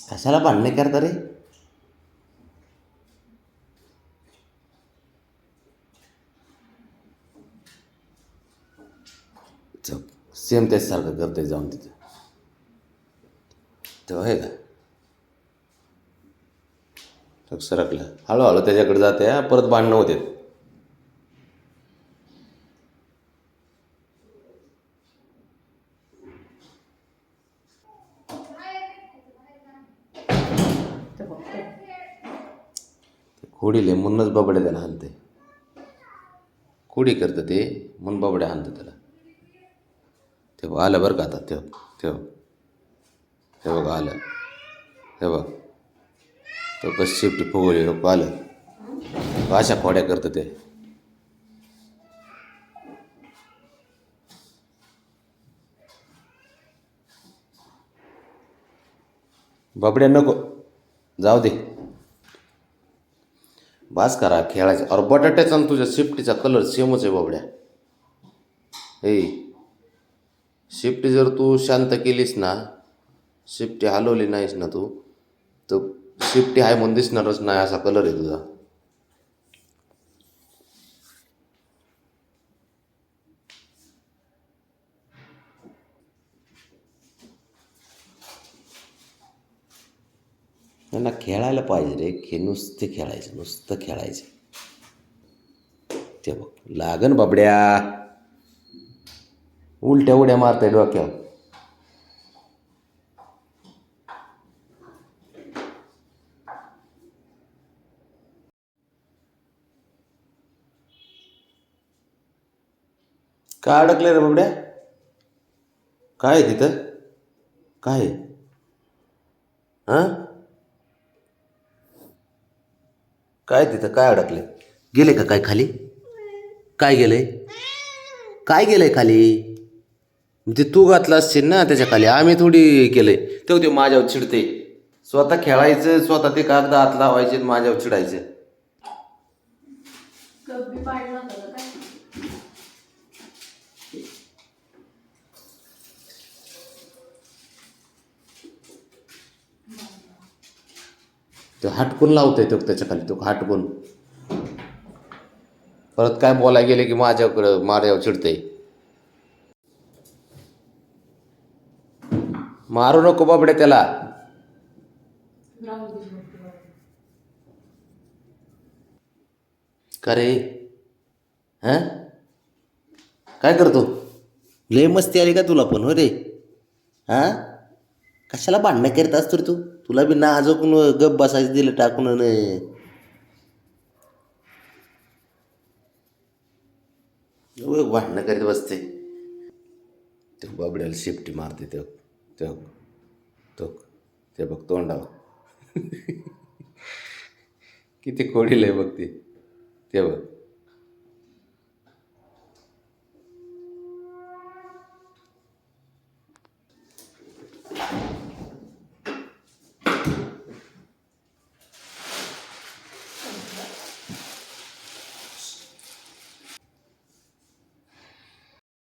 कशाला भांडणे करता रे? सेम तेच सारखं करते जाऊन तिथं. तेव्हा आहे का सरकलं हळूहळू त्याच्याकडे जाते परत भांडणं होते. खोडीले म्हणूनच बाबड्या त्याला हाणते. खोडी करतं ते म्हणून बाबड्या हाणतं त्याला. तेव्हा आलं बरं का आता तेव्हा तेव्हा हे बघ आलं. हे बघ तो कसं शेपटी फुगवली लोक आलं. अशा खोड्या करतं ते. बाबड्या नको जाऊ दे. बास करा खेळायचं. अरे बटाट्याचा आणि तुझ्या शिफ्टीचा कलर सेमच आहे बाबड्या. हे शिफ्टी जर तू शांत केलीस ना, शिफ्टी हलवली नाहीस ना तू, तर शिफ्टी आहे म्हणून दिसणारच नाही असा कलर आहे तुझा. त्यांना खेळायला पाहिजे रे. नुसते खेळायचं नुसतं खेळायचं. ते बघ लागन बाबड्या. उलट्या उड्या मारताय डोक्यावर. काय अडकले रे बाबड्या? काय आहे तिथं? काय आहे? हां काय तिथं काय अडकले? गेले का काय खाली? काय गेलंय? काय गेलंय खाली? ते तू घातलं असशील ना त्याच्या खाली. आम्ही थोडी केलंय. तेव्हा ते माझ्यावर चिडते. स्वतः खेळायचं स्वतः ते कागद हात लावायचे आणि माझ्यावर चिडायचं. ते हटकून लावतोय तो त्याच्या खाली. तो हटकून परत काय बोलायला गेले की माझ्यावर चिडते. मारू नको बाबड्या त्याला. का रे? हां काय करतो? लय मस्ती आली का तुला पण हो रे? हां कशाला भांडणं करत असतो रे तू? तुला बी नाजूक गप बसायचं दिलं टाकून. भांडणं करीत बसते. ते बाबड्याला शिफ्टी मारते ते. ते तो ते बघ तोंडावर किती खोडील आहे बघ ते. ते बघ